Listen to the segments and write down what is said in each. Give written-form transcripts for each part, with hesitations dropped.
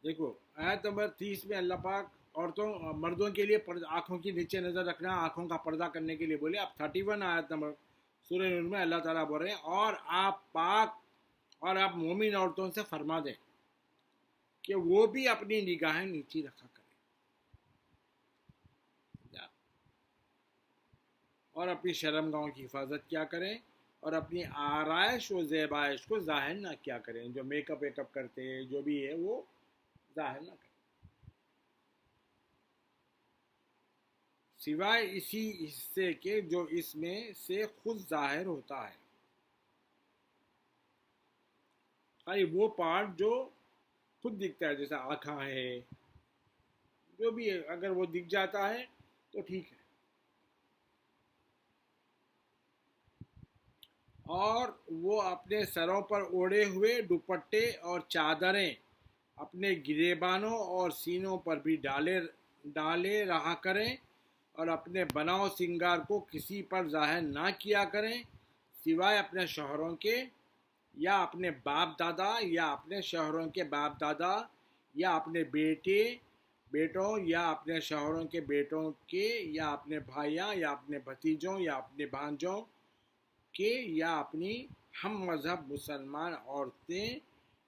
دیکھو آیت نمبر 30 میں اللہ پاک عورتوں مردوں کے لیے آنکھوں کے نیچے نظر رکھنا، آنکھوں کا پردہ کرنے کے لیے بولے. اب 31 آیت نمبر سورہ نور میں اللہ تعالیٰ بول رہے ہیں اور آپ مومن عورتوں سے فرما دیں کہ وہ بھی اپنی نگاہیں نیچی رکھا کریں اور اپنی شرمگاہوں کی حفاظت کیا کریں اور اپنی آرائش و زیبائش کو ظاہر نہ کیا کریں. جو میک اپ ویک اپ کرتے ہیں جو بھی ہے وہ ظاہر نہ کریں سوائے اسی حصے کے جو اس میں سے خود ظاہر ہوتا ہے. خالی وہ پارٹ جو خود دکھتا ہے جیسے آنکھیں ہے جو بھی ہے اگر وہ دکھ جاتا ہے تو ٹھیک ہے. اور وہ اپنے سروں پر اوڑھے ہوئے دوپٹے اور چادریں اپنے گریبانوں اور سینوں پر بھی ڈالے رہا کریں اور اپنے بناؤ سنگار کو کسی پر ظاہر نہ کیا کریں سوائے اپنے شوہروں کے یا اپنے باپ دادا یا اپنے شوہروں کے باپ دادا یا اپنے بیٹوں یا اپنے شوہروں کے بیٹوں کے یا اپنے بھائیاں یا اپنے بھتیجوں یا اپنے بھانجوں کے یا اپنی ہم مذہب مسلمان عورتیں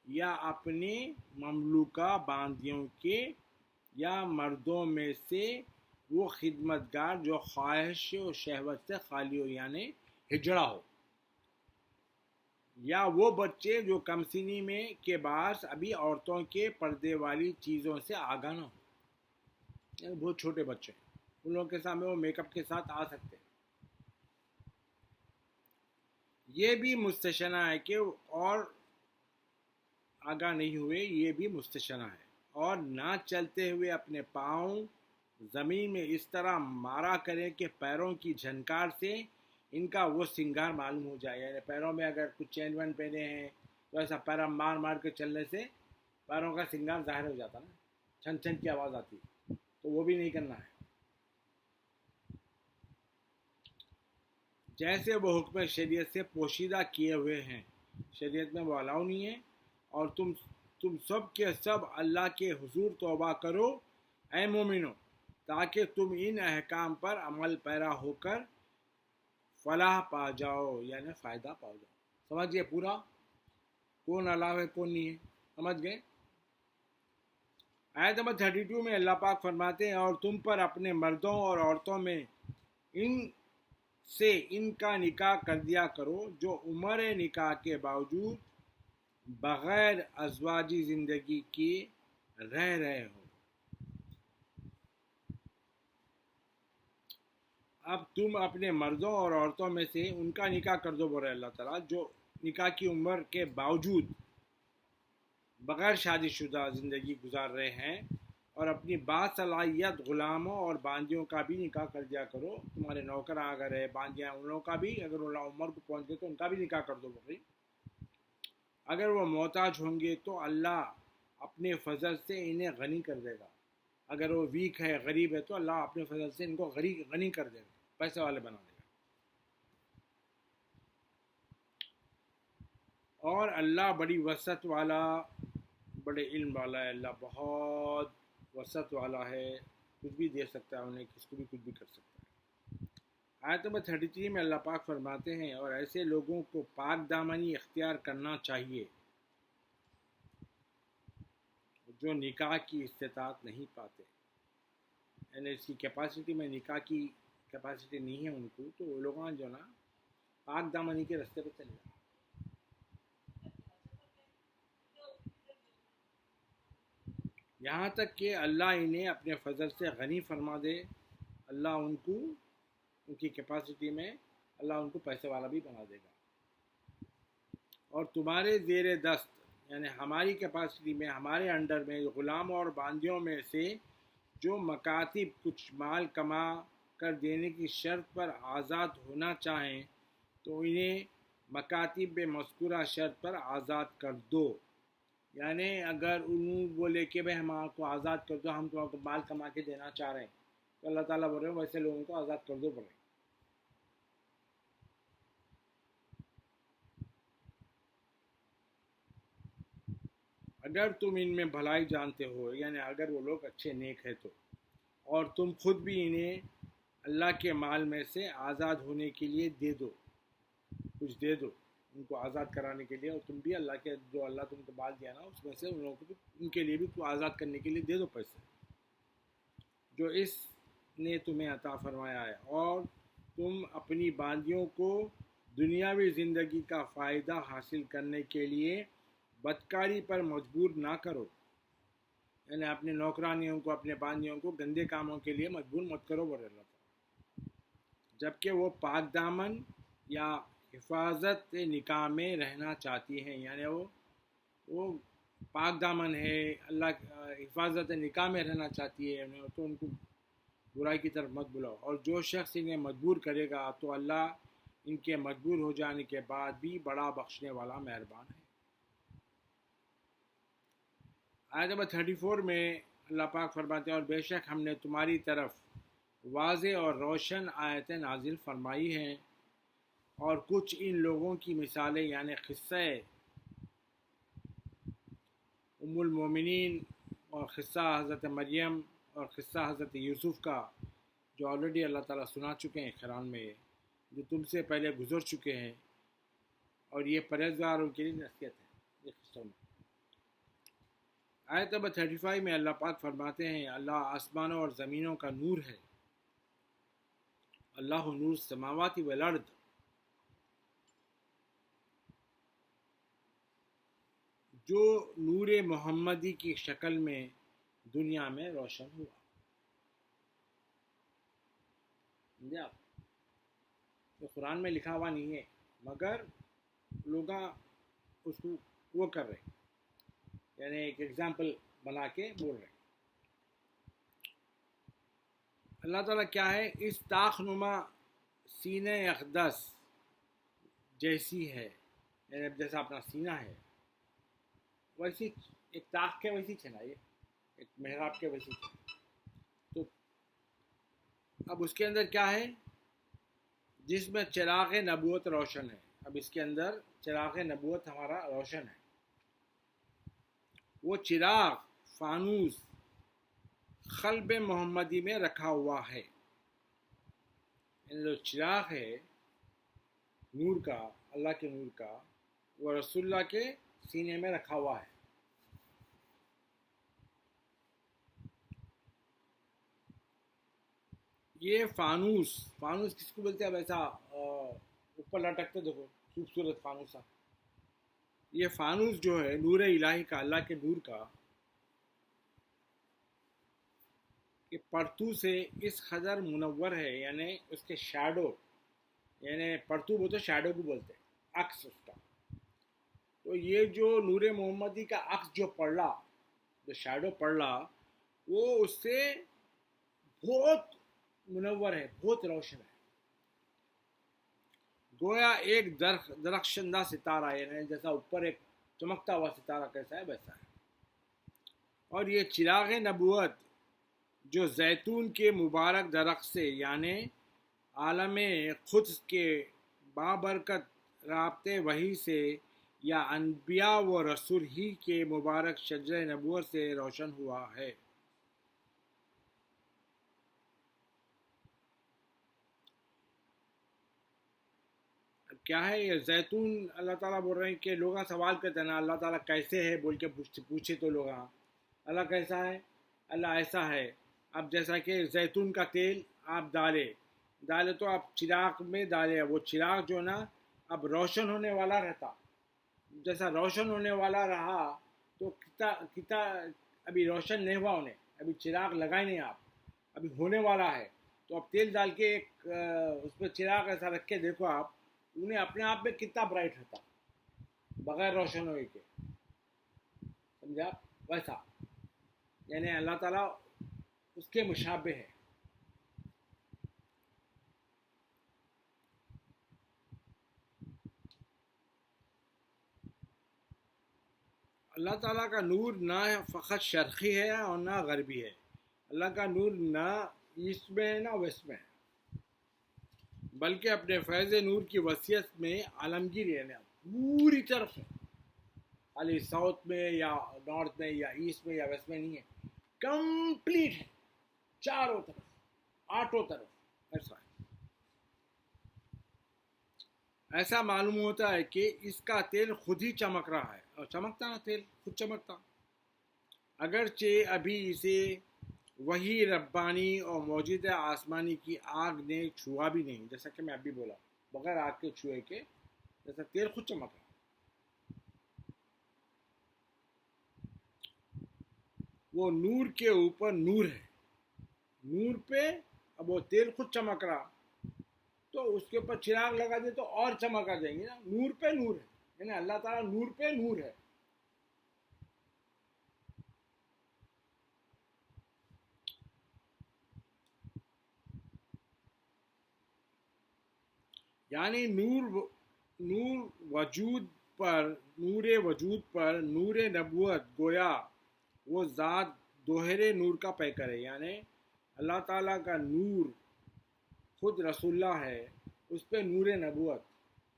یا اپنے مملوکہ باندیوں کے یا مردوں میں سے وہ خدمتگار جو خواہش و شہوت سے خالی ہو یعنی ہجڑا ہو یا وہ بچے جو کم سنی میں کے باعث ابھی عورتوں کے پردے والی چیزوں سے آگاہ نہ ہو یعنی بہت چھوٹے بچے ان لوگوں کے سامنے وہ میک اپ کے ساتھ آ سکتے ہیں. یہ بھی مستثنیٰ ہے کہ اور آگاہ نہیں ہوئے یہ بھی مستثنیٰ ہے اور نہ چلتے ہوئے اپنے پاؤں زمین میں اس طرح مارا کریں کہ پیروں کی جھنکار سے ان کا وہ سنگار معلوم ہو جائے. یعنی پیروں میں اگر کچھ چین وین پہنے ہیں تو ایسا پیرا مار مار کے چلنے سے پیروں کا سنگار ظاہر ہو جاتا نا، چھن چھن کی آواز آتی تو وہ بھی نہیں کرنا ہے. جیسے وہ حکم شریعت سے پوشیدہ کیے ہوئے ہیں شریعت میں وہ الاؤ نہیں ہے. اور تم سب کے سب اللہ کے حضور توبہ کرو اے مومنو تاکہ تم ان احکام پر عمل پیرا ہو کر فلاح پا جاؤ یعنی فائدہ پا جاؤ. سمجھ گئے پورا کون الاؤ ہے کون نہیں ہے؟ سمجھ گئے. آیت نمبر 32 میں اللہ پاک فرماتے ہیں اور تم پر اپنے مردوں اور عورتوں میں ان سے ان کا نکاح کر دیا کرو جو عمر نکاح کے باوجود بغیر ازواجی زندگی کی رہ رہے ہو. اب تم اپنے مردوں اور عورتوں میں سے ان کا نکاح کر دو بول رہے اللہ تعالیٰ جو نکاح کی عمر کے باوجود بغیر شادی شدہ زندگی گزار رہے ہیں اور اپنی باصلاحیت غلاموں اور باندیوں کا بھی نکاح کر دیا کرو. تمہارے نوکر اگر ہے باندیاں ان لوگوں کا بھی اگر وہ عمر کو پہنچ گئے تو ان کا بھی نکاح کر دو بھائی. اگر وہ محتاج ہوں گے تو اللہ اپنے فضل سے انہیں غنی کر دے گا. اگر وہ ویک ہے غریب ہے تو اللہ اپنے فضل سے ان کو غنی کر دے گا، پیسے والے بنا دے گا. اور اللہ بڑی وسعت والا بڑے علم والا ہے. اللہ بہت وسعت والا ہے، کچھ بھی دے سکتا ہے انہیں، کس کو بھی کچھ بھی کر سکتا ہے. آیت نمبر 33 میں اللہ پاک فرماتے ہیں اور ایسے لوگوں کو پاک دامنی اختیار کرنا چاہیے جو نکاح کی استطاعت نہیں پاتے. یعنی اس کی کیپیسٹی میں نکاح کی کیپیسٹی نہیں ہے ان کو تو وہ لوگ جو نا پاک دامنی کے راستے پہ چلے جائیں. یہاں تک کہ اللہ انہیں اپنے فضل سے غنی فرما دے. اللہ ان کو ان کی کیپیسٹی میں اللہ ان کو پیسے والا بھی بنا دے گا. اور تمہارے زیر دست یعنی ہماری کیپیسٹی میں ہمارے انڈر میں غلام اور باندیوں میں سے جو مکاتب کچھ مال کما کر دینے کی شرط پر آزاد ہونا چاہیں تو انہیں مکاتب بے مذکورہ شرط پر آزاد کر دو. یعنی اگر انہوں بولے کہ بھائی ہم آپ کو آزاد کر دو، ہم تم کو مال کما کے دینا چاہ رہے ہیں تو اللہ تعالیٰ بول رہے ہیں ویسے لوگوں کو آزاد کر دو بول رہے ہیں. اگر تم ان میں بھلائی جانتے ہو، یعنی اگر وہ لوگ اچھے نیک ہیں تو، اور تم خود بھی انہیں اللہ کے مال میں سے آزاد ہونے کے لیے دے دو، کچھ دے دو ان کو آزاد کرانے کے لیے، اور تم بھی اللہ کے جو اللہ تم کو مال دیا نا اس میں سے ان لوگوں کو بھی، ان کے لیے بھی تو آزاد کرنے کے لیے دے دو پیسے جو اس نے تمہیں عطا فرمایا ہے، اور تم اپنی باندیوں کو دنیاوی زندگی کا فائدہ حاصل کرنے کے لیے بدکاری پر مجبور نہ کرو، یعنی اپنے نوکرانیوں کو، اپنے باندیوں کو گندے کاموں کے لیے مجبور مت کرو بولے اللہ تعالیٰ، جبکہ وہ پاک دامن یا حفاظت نکاح میں رہنا چاہتی ہیں، یعنی وہ پاک دامن ہے، اللہ حفاظت نکاح میں رہنا چاہتی ہے، تو ان کو برائی کی طرف مت بلاؤ، اور جو شخص انہیں مجبور کرے گا تو اللہ ان کے مجبور ہو جانے کے بعد بھی بڑا بخشنے والا مہربان ہے۔ آیت نمبر 34 میں اللہ پاک فرماتے ہیں، اور بے شک ہم نے تمہاری طرف واضح اور روشن آیتیں نازل فرمائی ہیں، اور کچھ ان لوگوں کی مثالیں، یعنی قصہ ام المومنین اور قصہ حضرت مریم اور قصہ حضرت یوسف کا، جو آلریڈی اللہ تعالیٰ سنا چکے ہیں قرآن میں، جو تم سے پہلے گزر چکے ہیں، اور یہ پرہیزگاروں کے لیے نصیحت ہے یہ قصوں میں۔ آیت نمبر 35 میں اللہ پاک فرماتے ہیں، اللہ آسمانوں اور زمینوں کا نور ہے، اللہ نور السماوات والارض، جو نور محمدی کی شکل میں دنیا میں روشن ہوا۔ سمجھے آپ؟ تو قرآن میں لکھا ہوا نہیں ہے، مگر لوگ اس کو وہ کر رہے ہیں، یعنی ایک ایگزامپل بنا کے بول رہے ہیں۔ اللہ تعالیٰ کیا ہے، اس طاق نما سینہ اقدس جیسی ہے، یعنی جیسا اپنا سینہ ہے ویسی، ایک طاق کے ویسی چھنا، یہ ایک محراب کے ویسی چھنا۔ تو اب اس کے اندر کیا ہے، جس میں چراغ نبوت روشن ہے، اب اس کے اندر چراغ نبوت ہمارا روشن ہے، وہ چراغ فانوس قلب محمدی میں رکھا ہوا ہے، یعنی جو چراغ ہے نور کا، اللہ کے نور کا، وہ رسول اللہ کے سینے میں رکھا ہوا ہے۔ یہ فانوس، فانوس کس کو بولتے ہیں، ویسا اوپر لٹکتے دیکھو خوبصورت فانوس، یہ فانوس جو ہے نور الہی کا، اللہ کے نور کا، کہ پرتو سے اس قدر منور ہے، یعنی اس کے شیڈو، یعنی پرتو بولتے شیڈو کو بولتے ہیں، عکس اس کا، تو یہ جو نور محمدی کا عکس جو پڑ رہا، جو شیڈو پڑ رہا، وہ اس سے بہت منور ہے، بہت روشن ہے، گویا ایک درخشندہ ستارہ، یعنی جیسا اوپر ایک چمکتا ہوا ستارہ کیسا ہے ویسا ہے۔ اور یہ چراغ نبوت جو زیتون کے مبارک درخت سے، یعنی عالم قدس کے بابرکت رابطے وحی سے، یا انبیاء و رسول ہی کے مبارک شجر نبوت سے روشن ہوا ہے۔ کیا ہے یہ زیتون؟ اللہ تعالیٰ بول رہے ہیں کہ لوگ سوال کرتے ہیں نا اللہ تعالیٰ کیسے ہے بول کے پوچھے تو لوگ اللہ کیسا ہے، اللہ ایسا ہے۔ اب جیسا کہ زیتون کا تیل آپ ڈالے تو آپ چراغ میں ڈالے، وہ چراغ جو نا اب روشن ہونے والا رہتا، جیسا روشن ہونے والا رہا تو کتا ابھی روشن نہیں ہوا، انہیں ابھی چراغ لگائے نہیں آپ، ابھی ہونے والا ہے، تو اب تیل ڈال کے ایک اس پہ چراغ ایسا رکھ کے دیکھو آپ، انہیں اپنے آپ میں کتنا برائٹ رہتا بغیر روشن ہوئے کے، سمجھا؟ ویسا یعنی اللہ تعالیٰ اس کے مشابہ ہے۔ اللہ تعالیٰ کا نور نہ فقط شرقی ہے اور نہ غربی ہے، اللہ کا نور نہ ایسٹ میں ہے نہ ویسٹ میں ہے، بلکہ اپنے فیض نور کی وسعت میں عالمگیر ہے، پوری طرف ہے، خالی ساؤتھ میں یا نارتھ میں یا ایسٹ میں یا ویسٹ میں نہیں ہے، کمپلیٹ ہے، چاروں طرف، آٹھوں طرف ایسا ہے۔ ایسا معلوم ہوتا ہے کہ اس کا تیل خود ہی چمک رہا ہے، اور چمکتا نا، تیل خود چمکتا، اگرچہ ابھی اسے وہی ربانی اور موجود آسمانی کی آگ نے چھوا بھی نہیں، جیسا کہ میں ابھی بولا، بغیر آگ کے چھوئے کے جیسا تیل خود چمک رہا۔ وہ نور کے اوپر نور ہے، نور پہ اب وہ تیل خود چمک رہا، تو اس کے اوپر چراغ لگا دے تو اور چمک آ جائیں گی نا، نور پہ نور ہے، یعنی اللہ تعالیٰ نور پہ نور ہے۔ یعنی نور وجود پر، نور وجود پر نور نبوت، گویا وہ ذات دوہرے نور کا پیکر ہے، یعنی اللہ تعالیٰ کا نور خود رسول اللہ ہے، اس پہ نور نبوت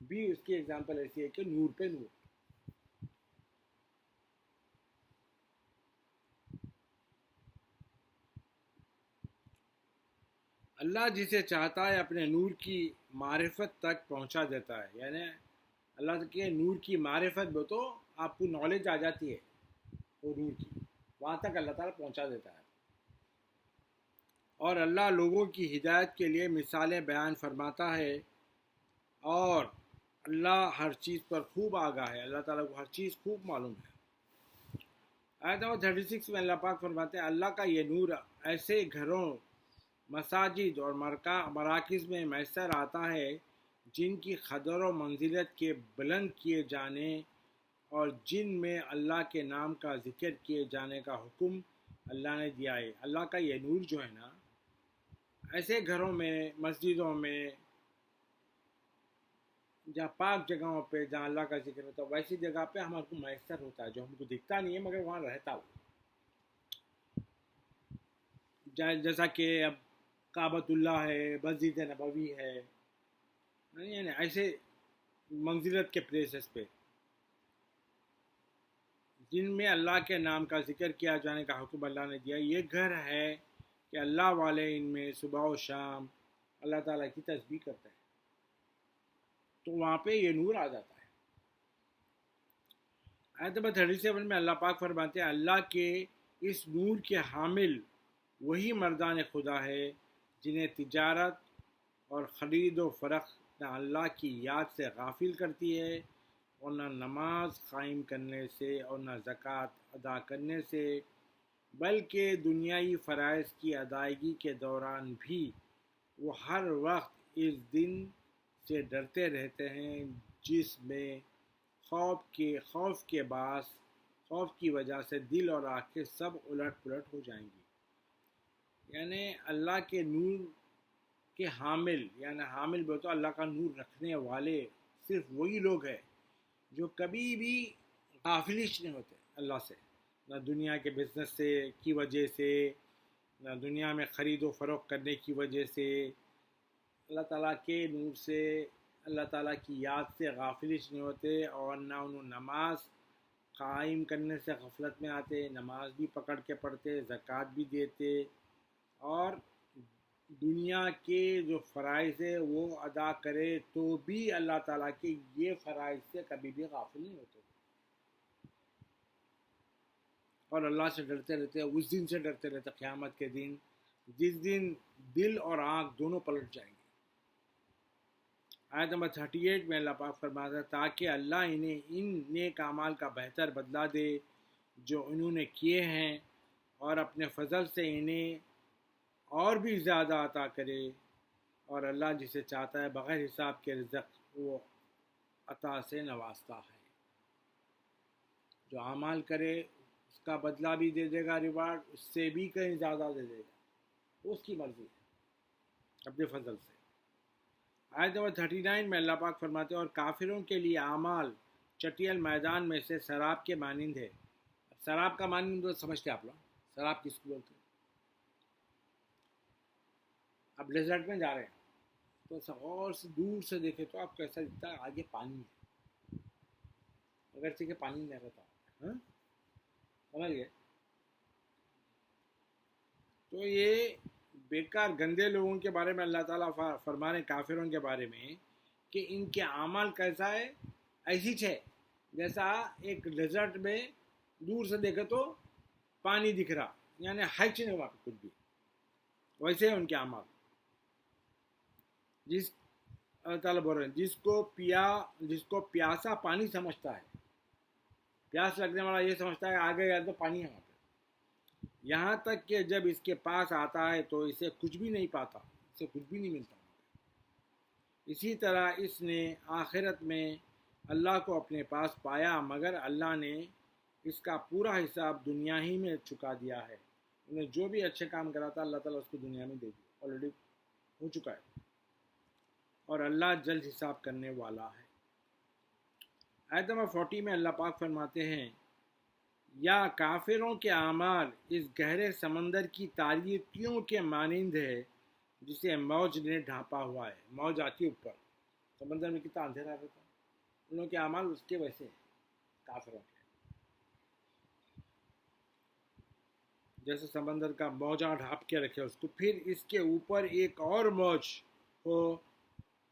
بھی اس کی اگزامپل ایسی ہے کہ نور پہ نور۔ اللہ جسے چاہتا ہے اپنے نور کی معرفت تک پہنچا دیتا ہے، یعنی اللہ کے نور کی معرفت میں تو آپ کو نالج آ جاتی ہے، وہ نور کی وہاں تک اللہ تعالیٰ پہنچا دیتا ہے۔ اور اللہ لوگوں کی ہدایت کے لیے مثالیں بیان فرماتا ہے، اور اللہ ہر چیز پر خوب آگاہ ہے، اللہ تعالیٰ کو ہر چیز خوب معلوم ہے۔ آیت نمبر 36 میں اللہ پاک فرماتے ہیں، اللہ کا یہ نور ایسے گھروں، مساجد اور مراکز میں میسر آتا ہے جن کی قدر و منزلت کے بلند کیے جانے اور جن میں اللہ کے نام کا ذکر کیے جانے کا حکم اللہ نے دیا ہے۔ اللہ کا یہ نور جو ہے نا، ایسے گھروں میں، مسجدوں میں، جہاں پاک جگہوں پہ جہاں اللہ کا ذکر ہوتا ہے، ویسی جگہ پہ ہمارے کو میسر ہوتا ہے، جو ہم کو دکھتا نہیں ہے مگر وہاں رہتا ہو، جیسا کہ اب کعبۃ اللہ ہے، مسجد نبوی ہے، یعنی ایسے منزلت کے پلیسز پہ جن میں اللہ کے نام کا ذکر کیا جانے کا حکم اللہ نے دیا۔ یہ گھر ہے کہ اللہ والے ان میں صبح و شام اللہ تعالیٰ کی تسبیح کرتے ہیں، تو وہاں پہ یہ نور آ جاتا ہے۔ آیت نمبر 37 میں اللہ پاک فرماتے ہیں، اللہ کے اس نور کے حامل وہی مردان خدا ہے جنہیں تجارت اور خرید و فروخت نہ اللہ کی یاد سے غافل کرتی ہے، اور نہ نماز قائم کرنے سے اور نہ زکوٰۃ ادا کرنے سے، بلکہ دنیائی فرائض کی ادائیگی کے دوران بھی وہ ہر وقت اس دن سے ڈرتے رہتے ہیں جس میں خوف کے باعث، خوف کی وجہ سے دل اور آنکھیں سب الٹ پلٹ ہو جائیں گی۔ یعنی اللہ کے نور کے حامل، یعنی حامل بولے تو اللہ کا نور رکھنے والے صرف وہی لوگ ہیں جو کبھی بھی غافلش نہیں ہوتے اللہ سے، نہ دنیا کے بزنس سے کی وجہ سے، نہ دنیا میں خرید و فروخت کرنے کی وجہ سے، اللہ تعالیٰ کے نور سے، اللہ تعالیٰ کی یاد سے غافلش نہیں ہوتے، اور نہ انہوں نماز قائم کرنے سے غفلت میں آتے، نماز بھی پکڑ کے پڑھتے، زکوٰۃ بھی دیتے، اور دنیا کے جو فرائض ہے وہ ادا کرے تو بھی اللہ تعالیٰ کے یہ فرائض سے کبھی بھی غافل نہیں ہوتے، اور اللہ سے ڈرتے رہتے، اس دن سے ڈرتے رہتے، قیامت کے دن، جس دن دل اور آنکھ دونوں پلٹ جائیں گے۔ آیت نمبر 38 میں اللہ پاک فرماتا ہے، تاکہ اللہ انہیں ان نیک اعمال کا بہتر بدلہ دے جو انہوں نے کیے ہیں، اور اپنے فضل سے انہیں اور بھی زیادہ عطا کرے، اور اللہ جسے چاہتا ہے بغیر حساب کے رزق وہ عطا سے نوازتا ہے۔ جو اعمال کرے اس کا بدلہ بھی دے دے گا، ریوارڈ اس سے بھی کہیں زیادہ دے دے گا، اس کی مرضی ہے اپنے فضل سے۔ آیت نمبر 39 میں اللہ پاک فرماتے ہیں، اور کافروں کے لیے اعمال چٹیل میدان میں سے سراب کے مانند ہے۔ اب سراب کا مانند تو سمجھتے آپ لوگ، سراب کس کو بولتے ہیں؟ اب ڈیزرٹ میں جا رہے ہیں تو اور سے دور سے دیکھے تو آپ کیسا دکھتا ہے، آگے پانی ہے، اگرچہ کہ پانی نہیں رہتا. ہاں سمجھ گئے؟ تو یہ بیکار گندے لوگوں کے بارے میں اللہ تعالیٰ فرمانے کافروں کے بارے میں کہ ان کے اعمال کیسا ہے، ایسی ہے جیسا ایک ڈیزرٹ میں دور سے دیکھے تو پانی دکھ رہا، یعنی ہچ نہیں وہاں پہ کچھ بھی، ویسے ہیں ان کے اعمال. جس اللہ تعالیٰ بول رہے ہیں جس کو پیاسا پانی سمجھتا ہے، پیاس لگنے والا یہ سمجھتا ہے آگے گیا تو پانی ہے وہاں پہ، یہاں تک کہ جب اس کے پاس آتا ہے تو اسے کچھ بھی نہیں پاتا، اسے کچھ بھی نہیں ملتا. اسی طرح اس نے آخرت میں اللہ کو اپنے پاس پایا، مگر اللہ نے اس کا پورا حساب دنیا ہی میں چکا دیا ہے. انہیں جو بھی اچھے کام کرا تھا اللہ تعالیٰ اس کو دنیا میں دے دیا، آلریڈی ہو چکا ہے، اور اللہ جلد حساب کرنے والا ہے. آیت نمبر 40 میں اللہ پاک فرماتے ہیں یا کافروں کے اعمال اس گہرے سمندر کی تاریکیوں کے مانند ہے جسے موج نے ڈھانپا ہوا ہے. موج آتی ہے اوپر، سمندر میں کتنا اندھیرا رہتا ہے، ان لوگوں کے اعمال اس کے ویسے ہیں کافروں کے، جیسے سمندر کا موجاں ڈھانپ کے رکھے اس کو، پھر اس کے اوپر ایک اور موج ہو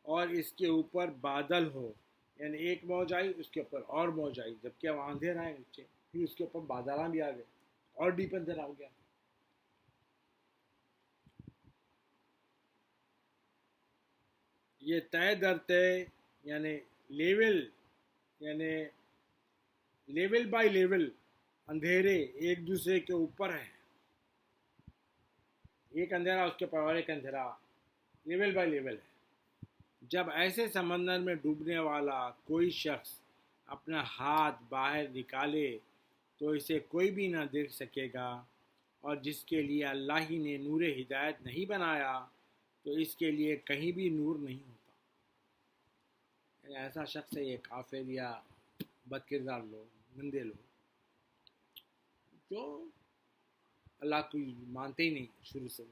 اور اس کے اوپر بادل ہو، یعنی ایک موج آئی اس کے اوپر اور موج آئی، جبکہ وہاں اندھیرا ہے نیچے، پھر اس کے اوپر بادلاں بھی آ گئے اور ڈیپ اندھیرا ہو گیا. یہ طے در طے، یعنی لیول، یعنی لیول بائی لیول اندھیرے ایک دوسرے کے اوپر ہیں، ایک اندھیرا اس کے اوپر اور ایک اندھیرا، لیول بائی لیول ہے. جب ایسے سمندر میں ڈوبنے والا کوئی شخص اپنا ہاتھ باہر نکالے تو اسے کوئی بھی نہ دیکھ سکے گا، اور جس کے لیے اللہ ہی نے نور ہدایت نہیں بنایا تو اس کے لیے کہیں بھی نور نہیں ہوتا. یعنی ایسا شخص ہے یہ کافر یا بد کردار لوگ، گندے لوگ جو اللہ کو مانتے ہی نہیں شروع سے،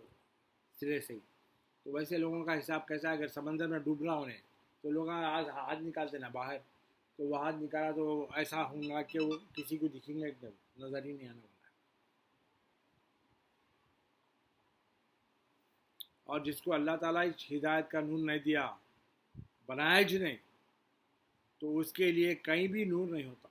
سرے سے ہی. تو ویسے لوگوں کا حساب کیسا ہے؟ اگر سمندر میں ڈوب رہا انہیں تو لوگ آج ہاتھ نکالتے نا باہر، تو وہ ہاتھ نکالا تو ایسا ہوں گا کہ وہ کسی کو دکھیں گے ایک دم، نظر ہی نہیں آنے والا ہے. اور جس کو اللہ تعالیٰ ہدایت کا نور نہیں دیا، بنایا جنہیں، تو اس کے لیے کہیں بھی نور نہیں ہوتا.